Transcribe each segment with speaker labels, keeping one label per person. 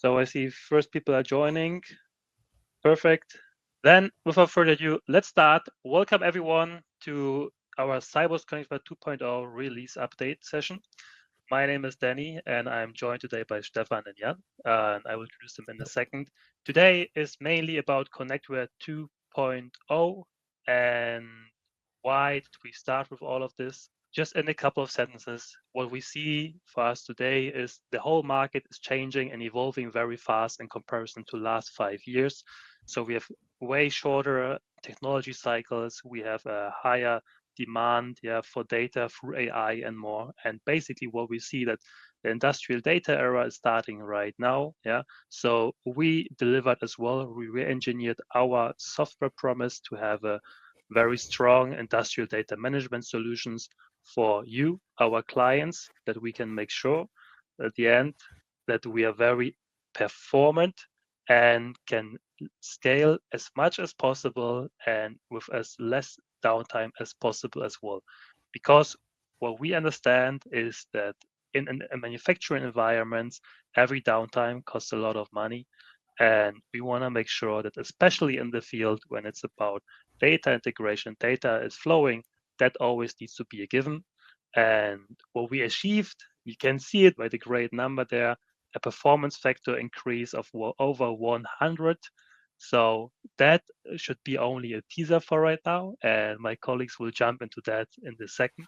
Speaker 1: So I see first people are joining. Perfect. Then, without further ado, let's start. Welcome everyone to our Cybus Connectware 2.0 release update session. My name is Danny, and I'm joined today by Stefan and Jan, and I will introduce them in a second. Today is mainly about Connectware 2.0 and why did we start with all of this. Just in a couple of sentences, what we see for us today is the whole market is changing and evolving very fast in comparison to last 5 years. So we have way shorter technology cycles. We have a higher demand for data through AI and more. And basically what we see that the industrial data era is starting right now. So we delivered as well. We re-engineered our software promise to have a very strong industrial data management solutions for you, our clients, that we can make sure at the end that we are very performant and can scale as much as possible and with as less downtime as possible as well. Because what we understand is that in a manufacturing environment, every downtime costs a lot of money. And we want to make sure that, especially in the field when it's about data integration, data is flowing, that always needs to be a given. And what we achieved, you can see it by the great number there, a performance factor increase of over 100. So that should be only a teaser for right now. And my colleagues will jump into that in the second.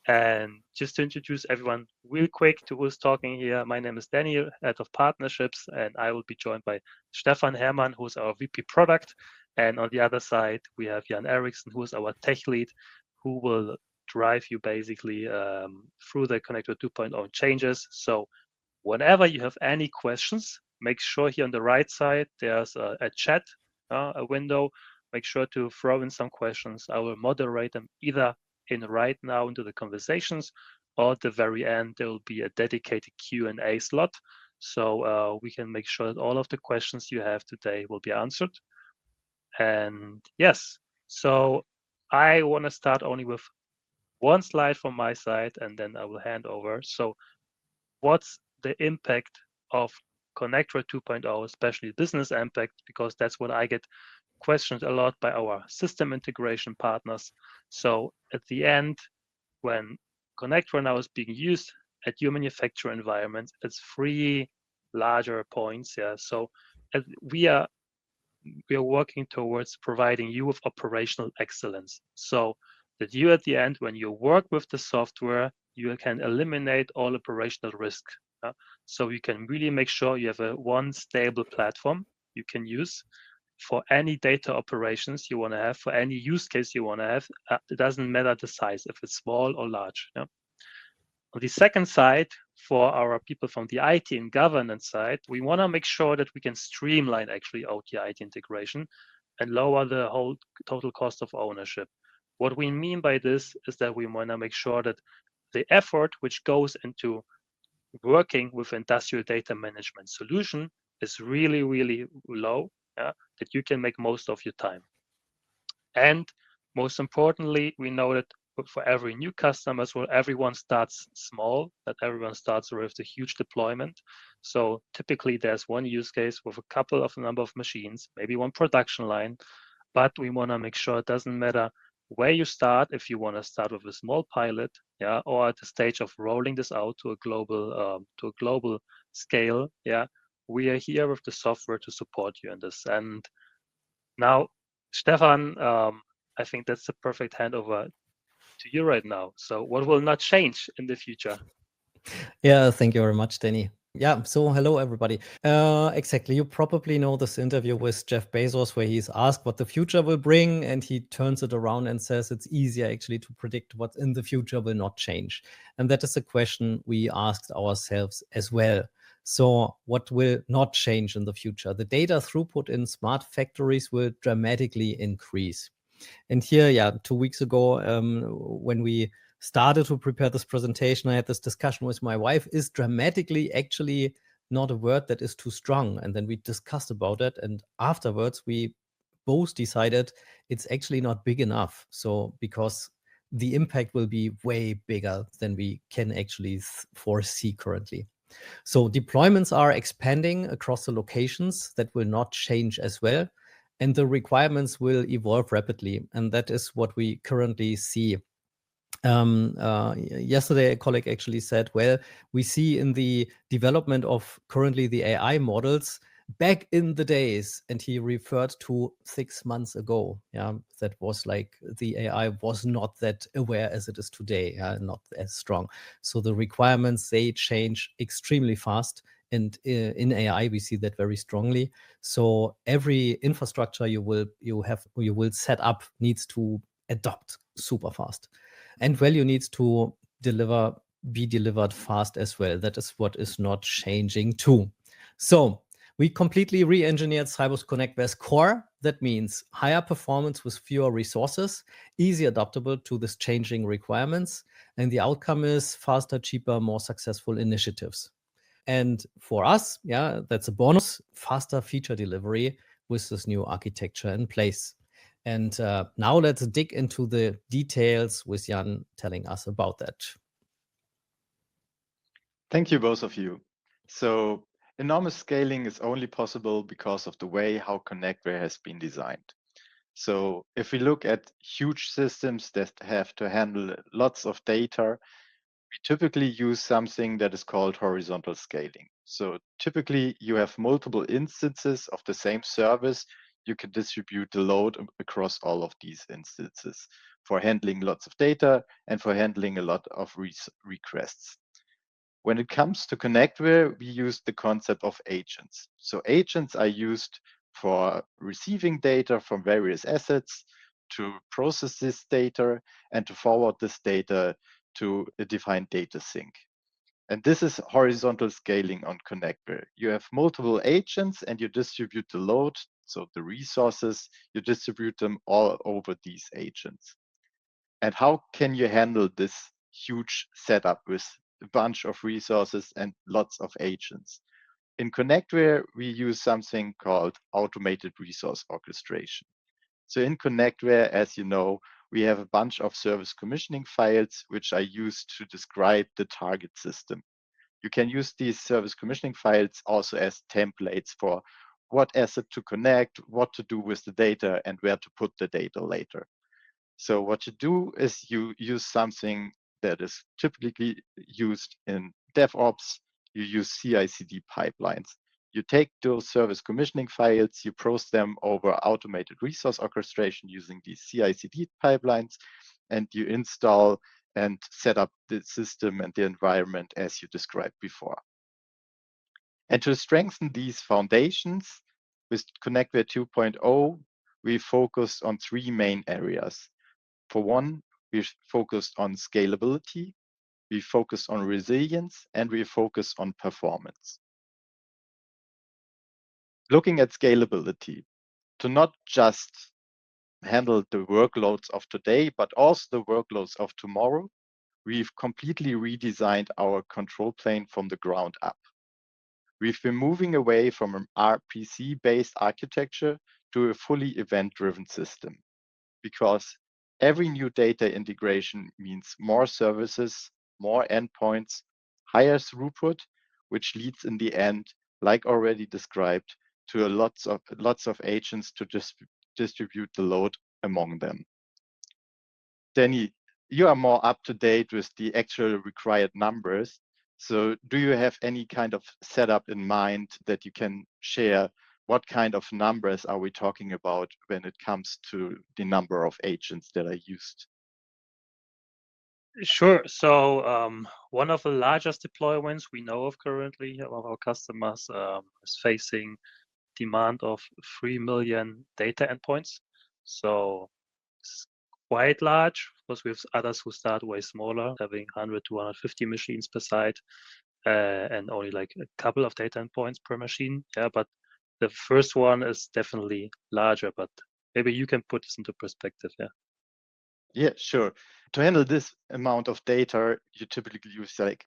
Speaker 1: And just to introduce everyone real quick to who's talking here, my name is Daniel, Head of Partnerships, and I will be joined by Stefan Hermann, who's our VP Product. And on the other side, we have Jan Eriksson, who is our Tech Lead, who will drive you basically through the Connectware 2.0 changes. So whenever you have any questions, make sure here on the right side, there's a chat, a window. Make sure to throw in some questions. I will moderate them either in right now into the conversations, or at the very end there will be a dedicated Q&A slot, so we can make sure that all of the questions you have today will be answered. And yes, so I want to start only with one slide from my side, and then I will hand over. So what's the impact of Connectware 2.0, especially business impact, because that's what I get questioned a lot by our system integration partners. So at the end, when Connectware now is being used at your manufacturing environment, it's three larger points. So we are working towards providing you with operational excellence. So that you at the end, when you work with the software, you can eliminate all operational risk. So you can really make sure you have one stable platform you can use for any data operations you want to have, for any use case you want to have. It doesn't matter the size, if it's small or large. On the second side, for our people from the IT and governance side, we want to make sure that we can streamline actually OT/IT integration and lower the whole total cost of ownership. What we mean by this is that we want to make sure that the effort which goes into working with industrial data management solution is really, really low, that you can make most of your time. And most importantly, we know that for every new customer as well, everyone starts small, that everyone starts with a huge deployment. So typically there's one use case with a couple of number of machines, maybe one production line, but we want to make sure it doesn't matter where you start, if you want to start with a small pilot, or at the stage of rolling this out to a global scale, we are here with the software to support you in this. And now, Stefan, I think that's the perfect handover to you right now. So what will not change in the future?
Speaker 2: Yeah, thank you very much, Danny. Yeah, so hello, everybody. Exactly. You probably know this interview with Jeff Bezos where he's asked what the future will bring, and he turns it around and says it's easier actually to predict what in the future will not change. And that is a question we asked ourselves as well. So what will not change in the future? The data throughput in smart factories will dramatically increase. And here, 2 weeks ago, when we started to prepare this presentation, I had this discussion with my wife. Is dramatically actually not a word that is too strong? And then we discussed about it. And afterwards, we both decided it's actually not big enough. So because the impact will be way bigger than we can actually foresee currently. So deployments are expanding across the locations that will not change as well. And the requirements will evolve rapidly. And that is what we currently see. Yesterday, a colleague actually said, well, we see in the development of currently the AI models back in the days, and he referred to 6 months ago. Yeah, that was like the AI was not that aware as it is today, not as strong. So the requirements, they change extremely fast. And in AI, we see that very strongly. So every infrastructure you will set up needs to adopt super fast, and value needs to be delivered fast as well. That is what is not changing too. So we completely re-engineered Cybus Connectware's core. That means higher performance with fewer resources, easy adaptable to this changing requirements, and the outcome is faster, cheaper, more successful initiatives. And for us, yeah, that's a bonus, faster feature delivery with this new architecture in place. And now let's dig into the details with Jan telling us about that.
Speaker 3: Thank you, both of you. So enormous scaling is only possible because of the way how Connectware has been designed. So if we look at huge systems that have to handle lots of data, we typically use something that is called horizontal scaling. So typically you have multiple instances of the same service. You can distribute the load across all of these instances for handling lots of data and for handling a lot of requests. When it comes to Connectware, we use the concept of agents. So agents are used for receiving data from various assets, to process this data, and to forward this data to a defined data sink. And this is horizontal scaling on Connectware. You have multiple agents and you distribute the load, so the resources, you distribute them all over these agents. And how can you handle this huge setup with a bunch of resources and lots of agents? In Connectware, we use something called automated resource orchestration. So in Connectware, as you know, we have a bunch of service commissioning files which are used to describe the target system. You can use these service commissioning files also as templates for what asset to connect, what to do with the data, and where to put the data later. So what you do is you use something that is typically used in DevOps. You use CI/CD pipelines. You take those service commissioning files, you process them over automated resource orchestration using these CI/CD pipelines, and you install and set up the system and the environment as you described before. And to strengthen these foundations, with Connectware 2.0, we focused on three main areas. For one, we focused on scalability, we focused on resilience, and we focused on performance. Looking at scalability, to not just handle the workloads of today, but also the workloads of tomorrow, we've completely redesigned our control plane from the ground up. We've been moving away from an RPC-based architecture to a fully event-driven system, because every new data integration means more services, more endpoints, higher throughput, which leads in the end, like already described, to lots of agents to distribute the load among them. Danny, you are more up to date with the actual required numbers. So do you have any kind of setup in mind that you can share? What kind of numbers are we talking about when it comes to the number of agents that are used?
Speaker 1: Sure. So one of the largest deployments we know of currently of our customers is facing demand of 3 million data endpoints. So it's quite large, because we have others who start way smaller, having 100 to 150 machines per site, and only like a couple of data endpoints per machine. Yeah, but the first one is definitely larger, but maybe you can put this into perspective. Yeah.
Speaker 3: Yeah, sure. To handle this amount of data, you typically use like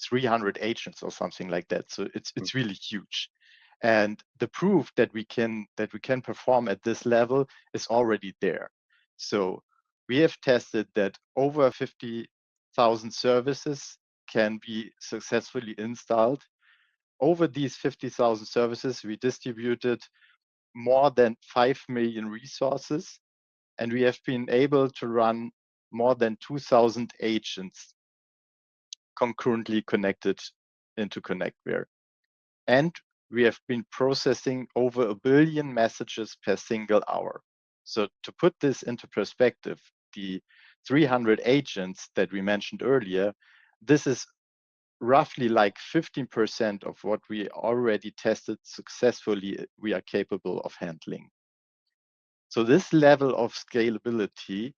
Speaker 3: 300 agents or something like that. So it's really huge. And the proof that we can perform at this level is already there. So we have tested that over 50,000 services can be successfully installed. Over these 50,000 services, we distributed more than 5 million resources, and we have been able to run more than 2,000 agents concurrently connected into Connectware. And we have been processing over 1 billion messages per single hour. So to put this into perspective, the 300 agents that we mentioned earlier, this is roughly like 15% of what we already tested successfully we are capable of handling. So this level of scalability,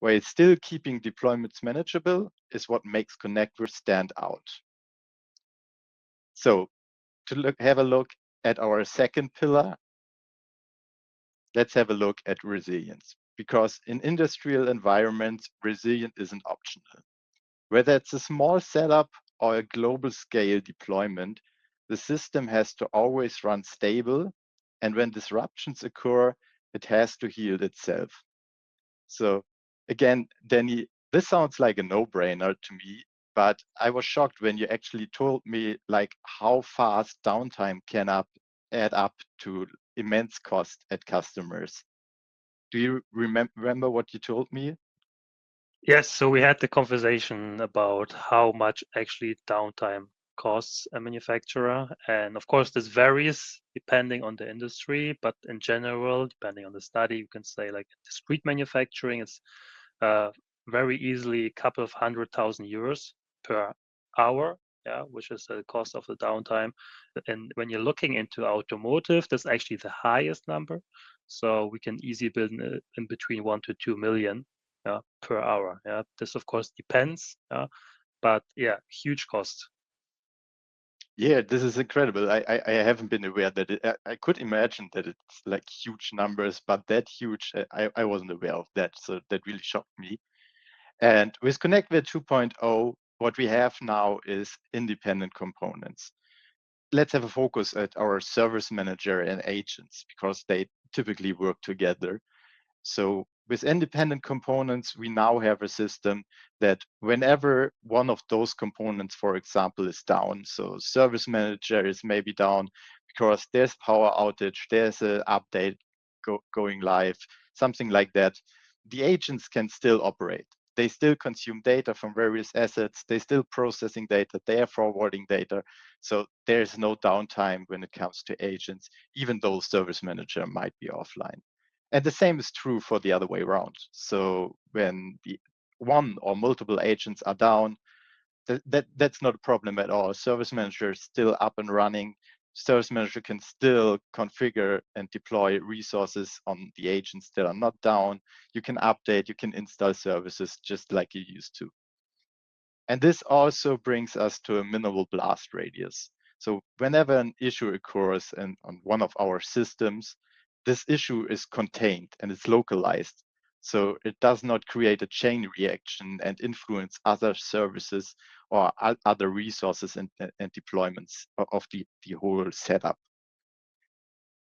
Speaker 3: while still keeping deployments manageable, is what makes Connectware stand out. So to have a look at our second pillar, let's have a look at resilience. Because in industrial environments, resilience isn't optional. Whether it's a small setup or a global scale deployment, the system has to always run stable. And when disruptions occur, it has to heal itself. So again, Danny, this sounds like a no-brainer to me, but I was shocked when you actually told me like how fast downtime can add up to immense cost at customers. Do you remember what you told me?
Speaker 1: Yes, so we had the conversation about how much actually downtime costs a manufacturer. And of course, this varies depending on the industry, but in general, depending on the study, you can say like discrete manufacturing is very easily a couple of €100,000 per hour, yeah, which is the cost of the downtime. And when you're looking into automotive, that's actually the highest number. So we can easily build in between 1 to 2 million per hour. Yeah, this of course depends. But yeah, huge cost.
Speaker 3: Yeah, this is incredible. I haven't been aware that I could imagine that it's like huge numbers, but that huge, I wasn't aware of that. So that really shocked me. And with Connectware 2.0, what we have now is independent components. Let's have a focus at our service manager and agents because they typically work together. So with independent components, we now have a system that whenever one of those components, for example, is down, so service manager is maybe down because there's power outage, there's an update going live, something like that, the agents can still operate. They still consume data from various assets. They're still processing data. They are forwarding data. So there's no downtime when it comes to agents, even though service manager might be offline. And the same is true for the other way around. So when the one or multiple agents are down, that's not a problem at all. Service manager is still up and running. Service manager can still configure and deploy resources on the agents that are not down. You can update, you can install services just like you used to. And this also brings us to a minimal blast radius. So whenever an issue occurs on one of our systems, this issue is contained and it's localized. So it does not create a chain reaction and influence other services or other resources and deployments of the whole setup.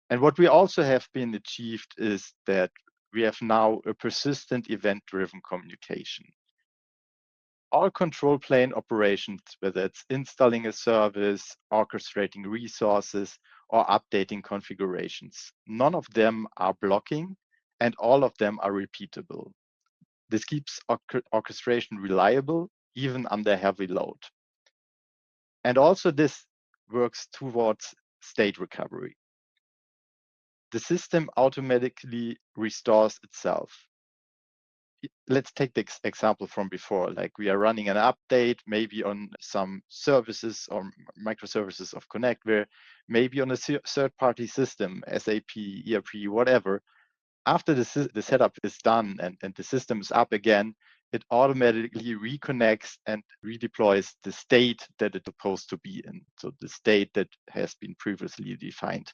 Speaker 3: And what we also have been achieved is that we have now a persistent event-driven communication. All control plane operations, whether it's installing a service, orchestrating resources, or updating configurations, none of them are blocking and all of them are repeatable. This keeps orchestration reliable, even under heavy load. And also this works towards state recovery. The system automatically restores itself. Let's take the example from before, like we are running an update, maybe on some services or microservices of Connectware, maybe on a third-party system, SAP, ERP, whatever. After the setup is done and the system is up again, it automatically reconnects and redeploys the state that it's supposed to be in. So the state that has been previously defined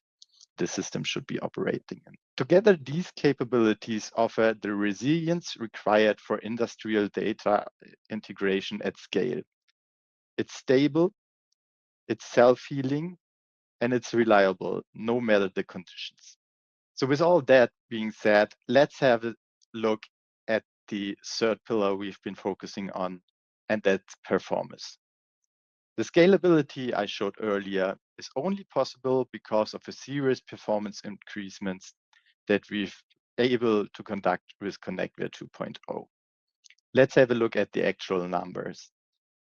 Speaker 3: the system should be operating in. Together, these capabilities offer the resilience required for industrial data integration at scale. It's stable, it's self-healing, and it's reliable, no matter the conditions. So with all that being said, let's have a look at the third pillar we've been focusing on, and that's performance. The scalability I showed earlier is only possible because of a serious performance increasements that we've able to conduct with Connectware 2.0. Let's have a look at the actual numbers.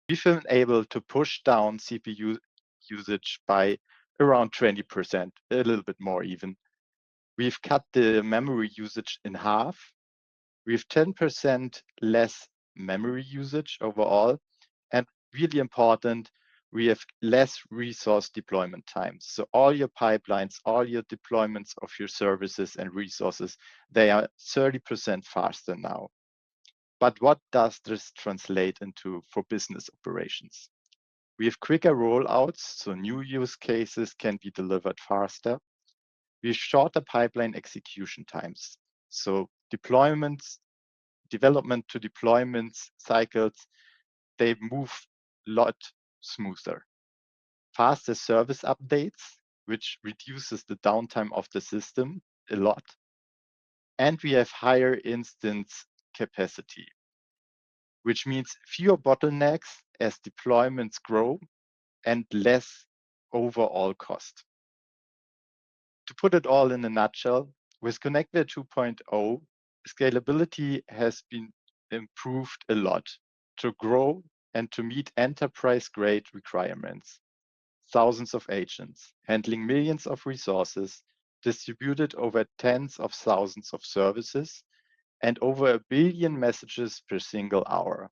Speaker 3: We've been able to push down CPU usage by around 20%, a little bit more even. We've cut the memory usage in half. We have 10% less memory usage overall. And really important, we have less resource deployment times. So all your pipelines, all your deployments of your services and resources, they are 30% faster now. But what does this translate into for business operations? We have quicker rollouts, so new use cases can be delivered faster. We have shorter pipeline execution times. So development to deployments cycles, they move a lot smoother. Faster service updates, which reduces the downtime of the system a lot. And we have higher instance capacity, which means fewer bottlenecks as deployments grow and less overall cost. To put it all in a nutshell, with Connectware 2.0, scalability has been improved a lot to grow and to meet enterprise-grade requirements. Thousands of agents handling millions of resources distributed over tens of thousands of services and over 1 billion messages per single hour.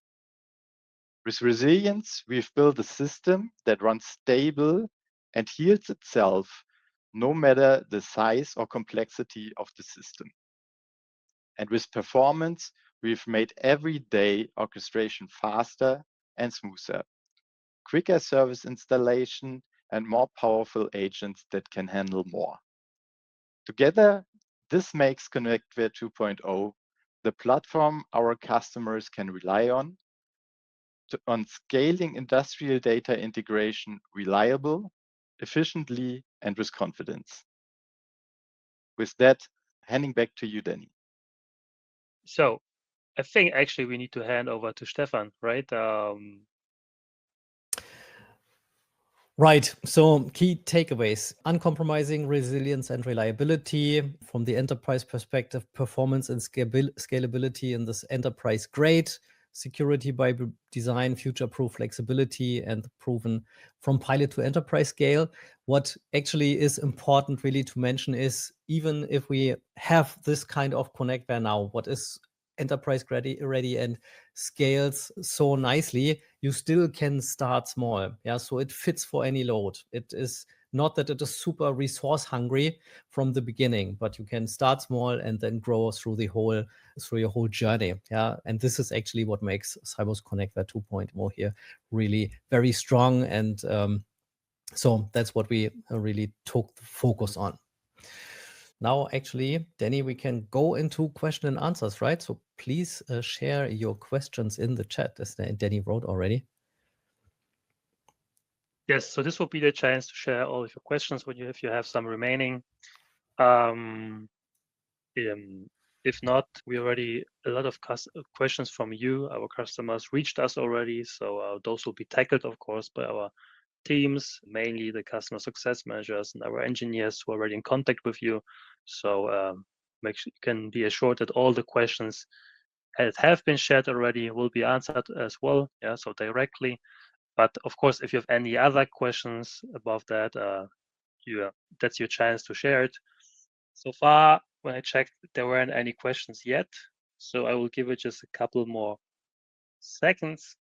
Speaker 3: With resilience, we've built a system that runs stable and heals itself no matter the size or complexity of the system. And with performance, we've made everyday orchestration faster and smoother, quicker service installation, and more powerful agents that can handle more. Together, this makes Connectware 2.0 the platform our customers can rely on scaling industrial data integration reliable, efficiently, and with confidence. With that, handing back to you, Danny.
Speaker 1: So I think actually we need to hand over to Stefan, right?
Speaker 2: Right. So key takeaways: uncompromising resilience and reliability from the enterprise perspective, performance and scalability in this enterprise grade, security by design, future-proof flexibility, and proven from pilot to enterprise scale. What actually is important really to mention is, even if we have this kind of Connectware now, what is enterprise ready and scales so nicely, you still can start small. Yeah, so it fits for any load. It is not that it is super resource hungry from the beginning, but you can start small and then grow through your whole journey. Yeah, and this is actually what makes Cybus Connectware 2.0 here really very strong. And so that's what we really took the focus on. Now, actually, Danny, we can go into question and answers, right? So please share your questions in the chat, as Danny wrote already.
Speaker 1: Yes, so this will be the chance to share all of your questions if you have some remaining. If not, we already a lot of questions from you. Our customers reached us already, so those will be tackled, of course, by our teams, mainly the customer success managers and our engineers who are already in contact with you. So make sure you can be assured that all the questions that have been shared already will be answered as well. Yeah, so directly. But of course, if you have any other questions above that, that's your chance to share it. So far, when I checked, there weren't any questions yet. So I will give it just a couple more seconds.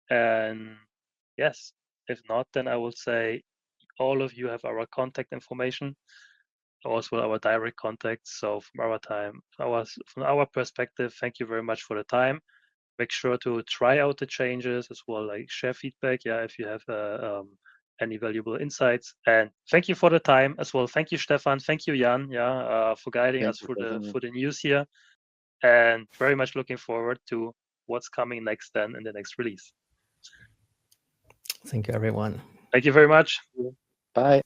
Speaker 1: And yes, if not, then I will say all of you have our contact information, also our direct contacts. So from our perspective, thank you very much for the time. Make sure to try out the changes as well, like share feedback. Yeah, if you have any valuable insights. And thank you for the time as well. Thank you, Stefan. Thank you, Jan. Yeah, for guiding us through the news here. And very much looking forward to what's coming next then in the next release.
Speaker 2: Thank you, everyone.
Speaker 1: Thank you very much.
Speaker 3: Bye.